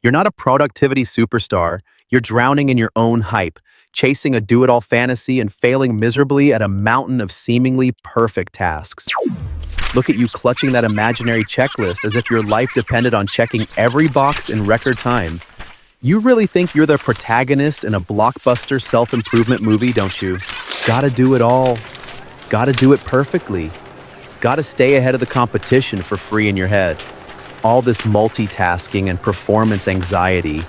You're not a productivity superstar. You're drowning in your own hype, chasing a do-it-all fantasy and failing miserably at a mountain of seemingly perfect tasks. Look at you clutching that imaginary checklist as if your life depended on checking every box in record time. You really think you're the protagonist in a blockbuster self-improvement movie, don't you? Gotta do it all. Gotta do it perfectly. Gotta stay ahead of the competition for free in your head. All this multitasking and performance anxiety.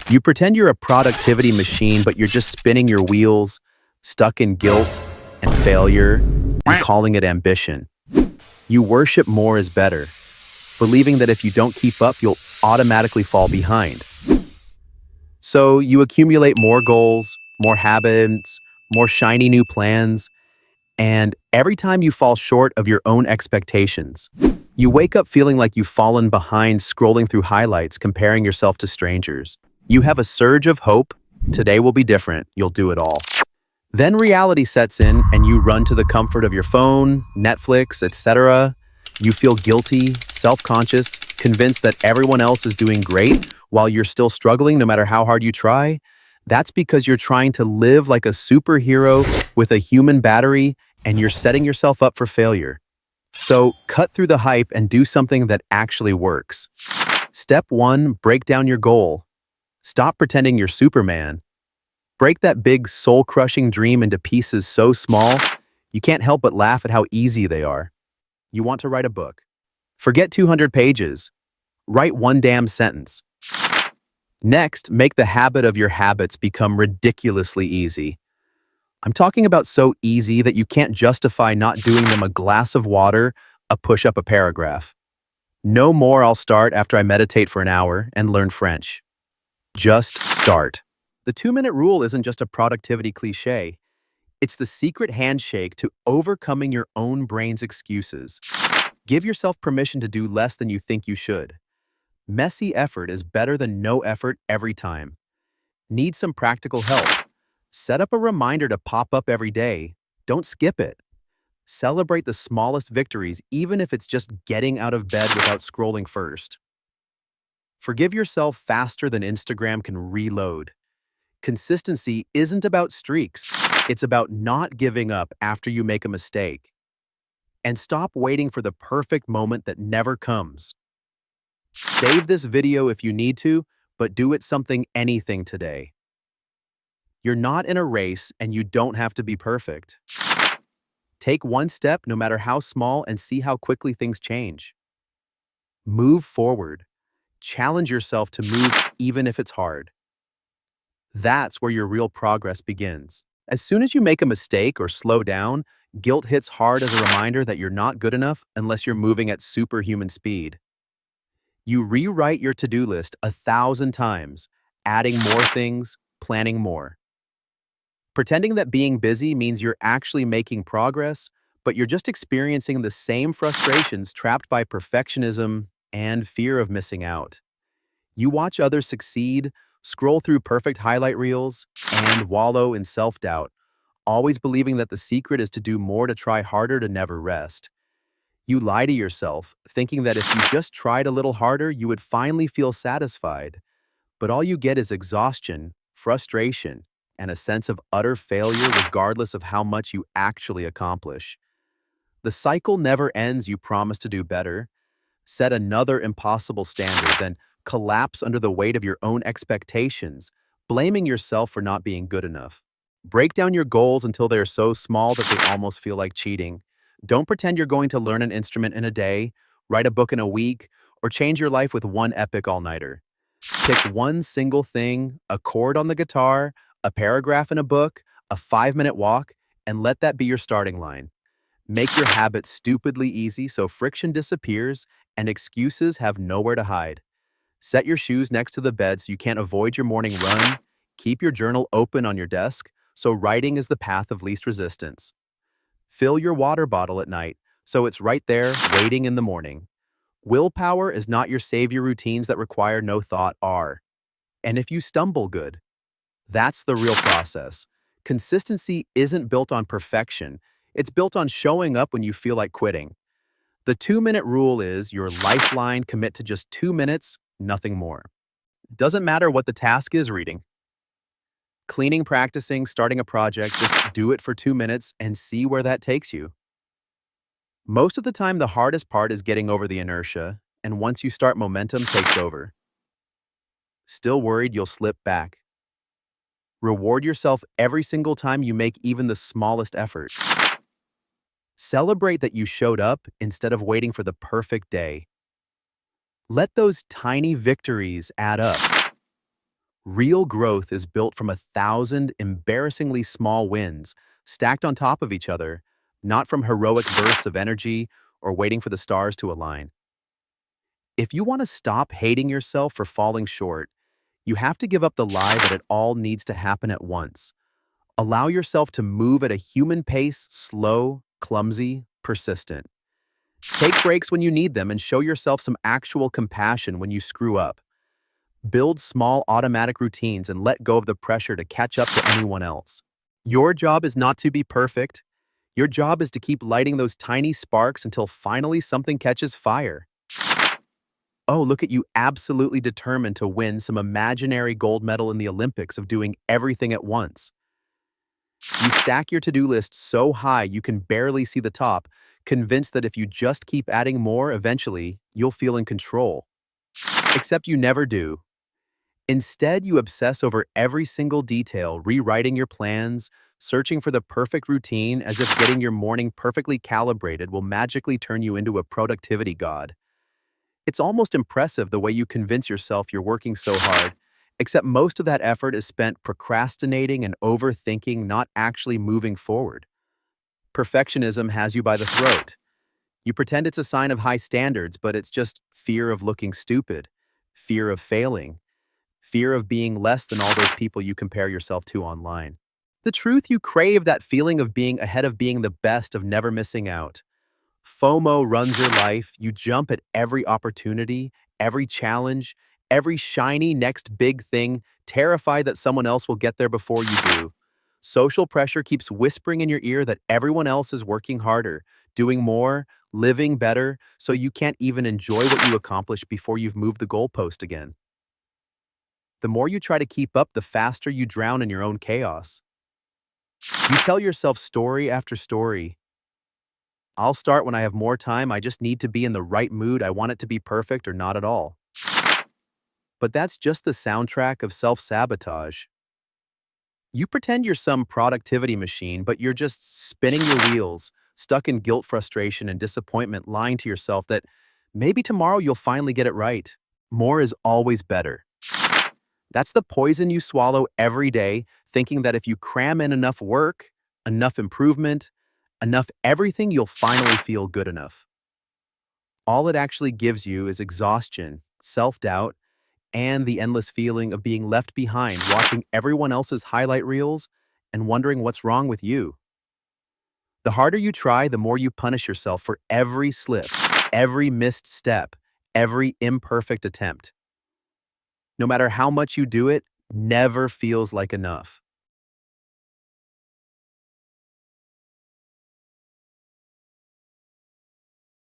You pretend you're a productivity machine, but you're just spinning your wheels, stuck in guilt and failure, and calling it ambition. You worship more is better, believing that if you don't keep up, you'll automatically fall behind. So you accumulate more goals, more habits, more shiny new plans, and every time you fall short of your own expectations, you wake up feeling like you've fallen behind scrolling through highlights, comparing yourself to strangers. You have a surge of hope. Today will be different. You'll do it all. Then reality sets in and you run to the comfort of your phone, Netflix, etc. You feel guilty, self-conscious, convinced that everyone else is doing great while you're still struggling no matter how hard you try. That's because you're trying to live like a superhero with a human battery and you're setting yourself up for failure. So cut through the hype and do something that actually works. Step 1, break down your goal. Stop pretending you're Superman. Break that big soul-crushing dream into pieces so small, you can't help but laugh at how easy they are. You want to write a book. Forget 200 pages. Write one damn sentence. Next, make the habit of your habits become ridiculously easy. I'm talking about so easy that you can't justify not doing them: a glass of water, a push-up, a paragraph. No more I'll start after I meditate for an hour and learn French. Just start. The 2-minute rule isn't just a productivity cliche. It's the secret handshake to overcoming your own brain's excuses. Give yourself permission to do less than you think you should. Messy effort is better than no effort every time. Need some practical help? Set up a reminder to pop up every day. Don't skip it. Celebrate the smallest victories, even if it's just getting out of bed without scrolling first. Forgive yourself faster than Instagram can reload. Consistency isn't about streaks. It's about not giving up after you make a mistake. And stop waiting for the perfect moment that never comes. Save this video if you need to, but do it anything today. You're not in a race and you don't have to be perfect. Take one step, no matter how small, and see how quickly things change. Move forward. Challenge yourself to move even if it's hard. That's where your real progress begins. As soon as you make a mistake or slow down, guilt hits hard as a reminder that you're not good enough unless you're moving at superhuman speed. You rewrite your to-do list 1,000 times, adding more things, planning more. Pretending that being busy means you're actually making progress, but you're just experiencing the same frustrations trapped by perfectionism and fear of missing out. You watch others succeed, scroll through perfect highlight reels, and wallow in self-doubt, always believing that the secret is to do more, to try harder, to never rest. You lie to yourself, thinking that if you just tried a little harder, you would finally feel satisfied. But all you get is exhaustion, frustration, and a sense of utter failure regardless of how much you actually accomplish. The cycle never ends. You promise to do better, set another impossible standard, then collapse under the weight of your own expectations, blaming yourself for not being good enough. Break down your goals until they are so small that they almost feel like cheating. Don't pretend you're going to learn an instrument in a day, write a book in a week, or change your life with one epic all-nighter. Pick one single thing: a chord on the guitar, a paragraph in a book, a 5-minute walk, and let that be your starting line. Make your habit stupidly easy so friction disappears and excuses have nowhere to hide. Set your shoes next to the bed so you can't avoid your morning run. Keep your journal open on your desk so writing is the path of least resistance. Fill your water bottle at night so it's right there waiting in the morning. Willpower is not your savior. Routines that require no thought are. And if you stumble, good. That's the real process. Consistency isn't built on perfection. It's built on showing up when you feel like quitting. The 2-minute rule is your lifeline. Commit to just 2 minutes, nothing more. It doesn't matter what the task is reading. Cleaning, practicing, starting a project, just do it for 2 minutes and see where that takes you. Most of the time, the hardest part is getting over the inertia, and once you start, momentum takes over. Still worried you'll slip back? Reward yourself every single time you make even the smallest effort. Celebrate that you showed up instead of waiting for the perfect day. Let those tiny victories add up. Real growth is built from 1,000 embarrassingly small wins stacked on top of each other, not from heroic bursts of energy or waiting for the stars to align. If you want to stop hating yourself for falling short, you have to give up the lie that it all needs to happen at once. Allow yourself to move at a human pace, slow, clumsy, persistent. Take breaks when you need them and show yourself some actual compassion when you screw up. Build small automatic routines and let go of the pressure to catch up to anyone else. Your job is not to be perfect. Your job is to keep lighting those tiny sparks until finally something catches fire. Oh, look at you, absolutely determined to win some imaginary gold medal in the Olympics of doing everything at once. You stack your to-do list so high you can barely see the top, convinced that if you just keep adding more, eventually, you'll feel in control. Except you never do. Instead, you obsess over every single detail, rewriting your plans, searching for the perfect routine as if getting your morning perfectly calibrated will magically turn you into a productivity god. It's almost impressive the way you convince yourself you're working so hard, except most of that effort is spent procrastinating and overthinking, not actually moving forward. Perfectionism has you by the throat. You pretend it's a sign of high standards, but it's just fear of looking stupid, fear of failing, fear of being less than all those people you compare yourself to online. The truth, you crave that feeling of being ahead, of being the best, of never missing out. FOMO runs your life. You jump at every opportunity, every challenge, every shiny next big thing, terrified that someone else will get there before you do. Social pressure keeps whispering in your ear that everyone else is working harder, doing more, living better, so you can't even enjoy what you accomplished before you've moved the goalpost again. The more you try to keep up, the faster you drown in your own chaos. You tell yourself story after story. I'll start when I have more time. I just need to be in the right mood. I want it to be perfect or not at all. But that's just the soundtrack of self-sabotage. You pretend you're some productivity machine, but you're just spinning your wheels, stuck in guilt, frustration, and disappointment, lying to yourself that maybe tomorrow you'll finally get it right. More is always better. That's the poison you swallow every day, thinking that if you cram in enough work, enough improvement, enough everything, you'll finally feel good enough. All it actually gives you is exhaustion, self-doubt, and the endless feeling of being left behind, watching everyone else's highlight reels and wondering what's wrong with you. The harder you try, the more you punish yourself for every slip, every missed step, every imperfect attempt. No matter how much you do it, never feels like enough.